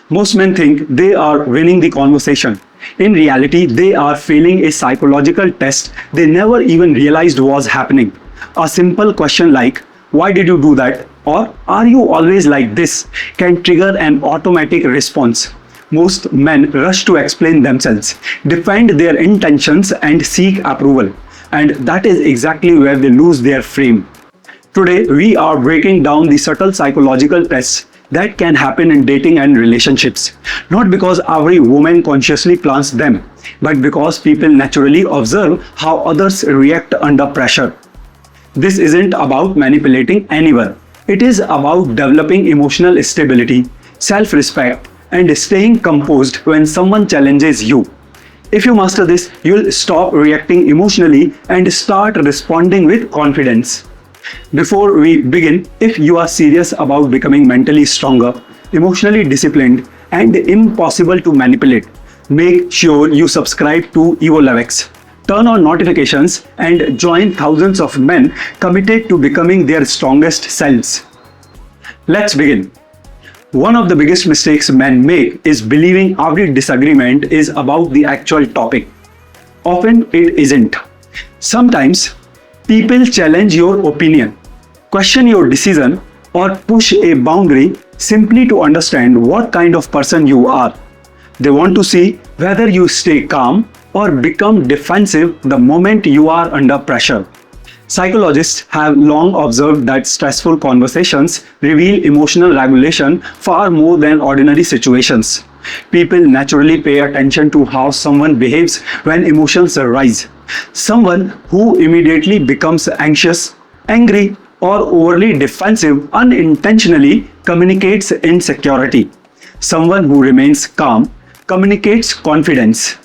Most men think they are winning the conversation. In reality, they are failing a psychological test they never even realized was happening. A simple question like, "Why did you do that?" or "Are you always like this?" can trigger an automatic response. Most men rush to explain themselves, defend their intentions, and seek approval. And that is exactly where they lose their frame. Today, we are breaking down the subtle psychological tests that can happen in dating and relationships. Not because every woman consciously plans them, but because people naturally observe how others react under pressure. This isn't about manipulating anyone. It is about developing emotional stability, self-respect, and staying composed when someone challenges you. If you master this, you'll stop reacting emotionally and start responding with confidence. Before we begin, if you are serious about becoming mentally stronger, emotionally disciplined, and impossible to manipulate, make sure you subscribe to EvoLeveX. Turn on notifications and join thousands of men committed to becoming their strongest selves. Let's begin. One of the biggest mistakes men make is believing every disagreement is about the actual topic. Often it isn't. Sometimes people challenge your opinion, question your decision, or push a boundary simply to understand what kind of person you are. They want to see whether you stay calm or become defensive the moment you are under pressure. Psychologists have long observed that stressful conversations reveal emotional regulation far more than ordinary situations. People naturally pay attention to how someone behaves when emotions arise. Someone who immediately becomes anxious, angry, or overly defensive unintentionally communicates insecurity. Someone who remains calm communicates confidence.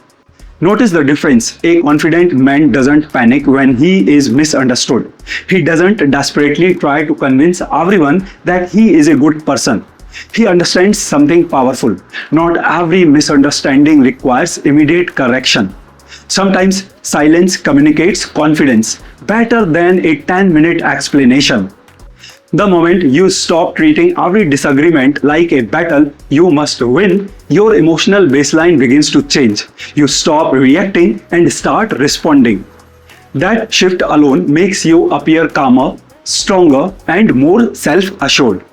Notice the difference. A confident man doesn't panic when he is misunderstood. He doesn't desperately try to convince everyone that he is a good person. He understands something powerful. Not every misunderstanding requires immediate correction. Sometimes silence communicates confidence better than a 10-minute explanation. The moment you stop treating every disagreement like a battle you must win, your emotional baseline begins to change. You stop reacting and start responding. That shift alone makes you appear calmer, stronger, and more self-assured.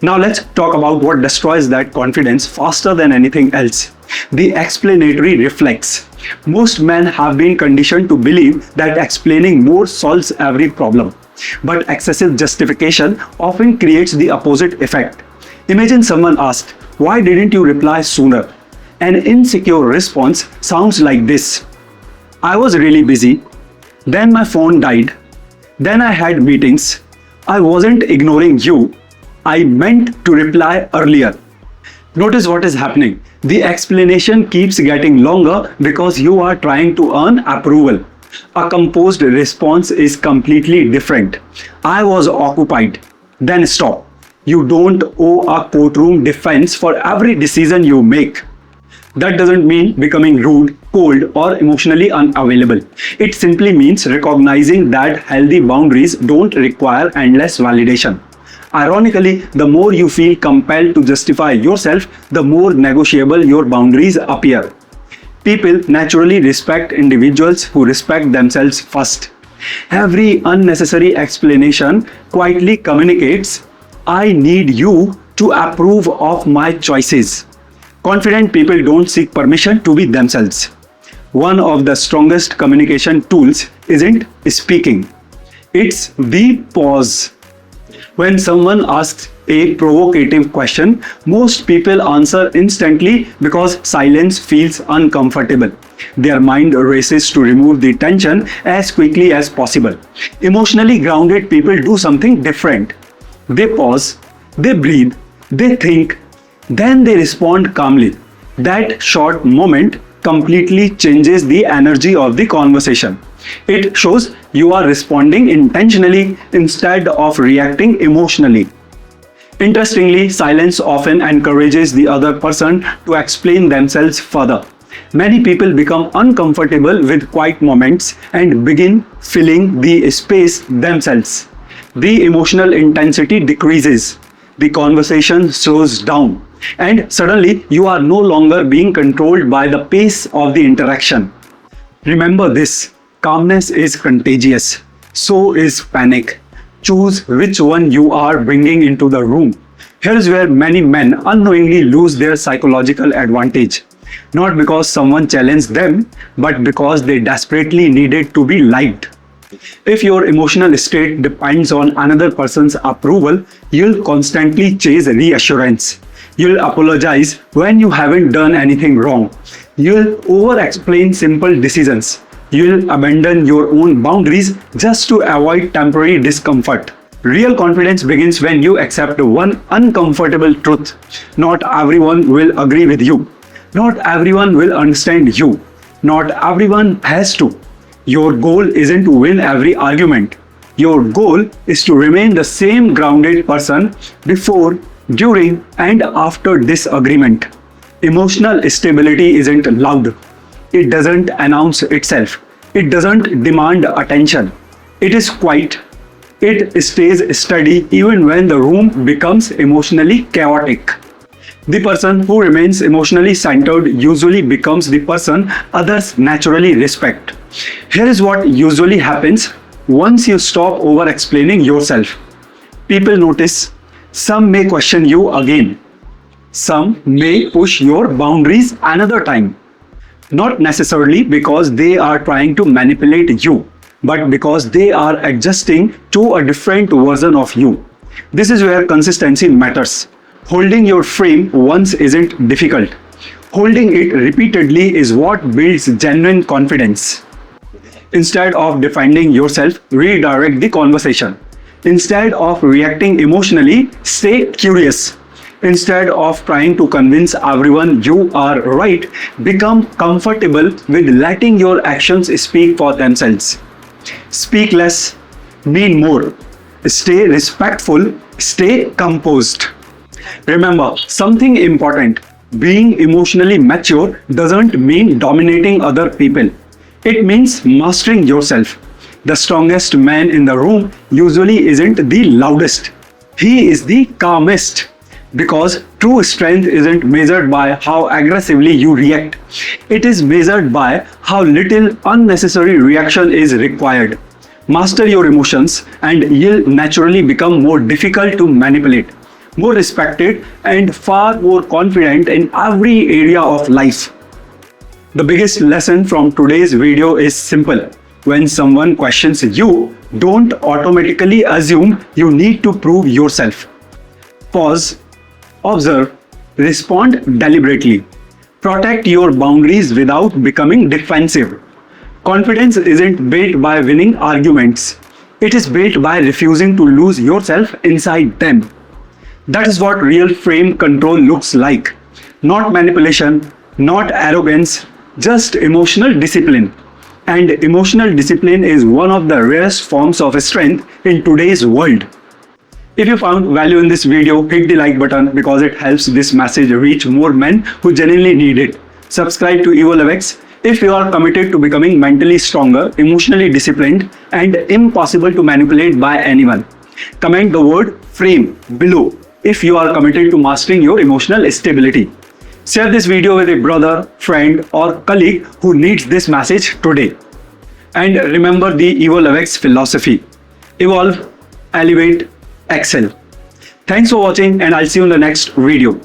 Now let's talk about what destroys that confidence faster than anything else. The explanatory reflex. Most men have been conditioned to believe that explaining more solves every problem. But excessive justification often creates the opposite effect. Imagine someone asked, "Why didn't you reply sooner?" An insecure response sounds like this: "I was really busy. Then my phone died. Then I had meetings. I wasn't ignoring you. I meant to reply earlier." Notice what is happening. The explanation keeps getting longer because you are trying to earn approval. A composed response is completely different. "I was occupied." Then stop. You don't owe a courtroom defense for every decision you make. That doesn't mean becoming rude, cold, or emotionally unavailable. It simply means recognizing that healthy boundaries don't require endless validation. Ironically, the more you feel compelled to justify yourself, the more negotiable your boundaries appear. People naturally respect individuals who respect themselves first. Every unnecessary explanation quietly communicates, "I need you to approve of my choices." Confident people don't seek permission to be themselves. One of the strongest communication tools isn't speaking. It's the pause. When someone asks a provocative question, most people answer instantly because silence feels uncomfortable. Their mind races to remove the tension as quickly as possible. Emotionally grounded people do something different. They pause, they breathe, they think, then they respond calmly. That short moment completely changes the energy of the conversation. It shows you are responding intentionally instead of reacting emotionally. Interestingly, silence often encourages the other person to explain themselves further. Many people become uncomfortable with quiet moments and begin filling the space themselves. The emotional intensity decreases. The conversation slows down. And suddenly you are no longer being controlled by the pace of the interaction. Remember this, calmness is contagious. So is panic. Choose which one you are bringing into the room. Here's where many men unknowingly lose their psychological advantage. Not because someone challenged them, but because they desperately needed to be liked. If your emotional state depends on another person's approval, you'll constantly chase reassurance. You'll apologize when you haven't done anything wrong. You'll over-explain simple decisions. You'll abandon your own boundaries just to avoid temporary discomfort. Real confidence begins when you accept one uncomfortable truth. Not everyone will agree with you. Not everyone will understand you. Not everyone has to. Your goal isn't to win every argument. Your goal is to remain the same grounded person before, during, and after disagreement. Emotional stability isn't loud. It doesn't announce itself. It doesn't demand attention. It is quiet. It stays steady even when the room becomes emotionally chaotic. The person who remains emotionally centered usually becomes the person others naturally respect. Here is what usually happens once you stop over-explaining yourself. People notice. Some may question you again. Some may push your boundaries another time. Not necessarily because they are trying to manipulate you, but because they are adjusting to a different version of you. This is where consistency matters. Holding your frame once isn't difficult. Holding it repeatedly is what builds genuine confidence. Instead of defending yourself, redirect the conversation. Instead of reacting emotionally, stay curious. Instead of trying to convince everyone you are right, become comfortable with letting your actions speak for themselves. Speak less, mean more. Stay respectful, stay composed. Remember something important. Being emotionally mature doesn't mean dominating other people. It means mastering yourself. The strongest man in the room usually isn't the loudest. He is the calmest. Because true strength isn't measured by how aggressively you react. It is measured by how little unnecessary reaction is required. Master your emotions and you'll naturally become more difficult to manipulate, more respected, and far more confident in every area of life. The biggest lesson from today's video is simple. When someone questions you, don't automatically assume you need to prove yourself. Pause, observe, respond deliberately. Protect your boundaries without becoming defensive. Confidence isn't built by winning arguments. It is built by refusing to lose yourself inside them. That is what real frame control looks like. Not manipulation, not arrogance, just emotional discipline. And emotional discipline is one of the rarest forms of strength in today's world. If you found value in this video, hit the like button because it helps this message reach more men who genuinely need it. Subscribe to EvoLeveX if you are committed to becoming mentally stronger, emotionally disciplined, and impossible to manipulate by anyone. Comment the word frame below if you are committed to mastering your emotional stability. Share this video with a brother, friend, or colleague who needs this message today. And remember the EvoLeveX philosophy. Evolve, elevate, excel. Thanks for watching and I'll see you in the next video.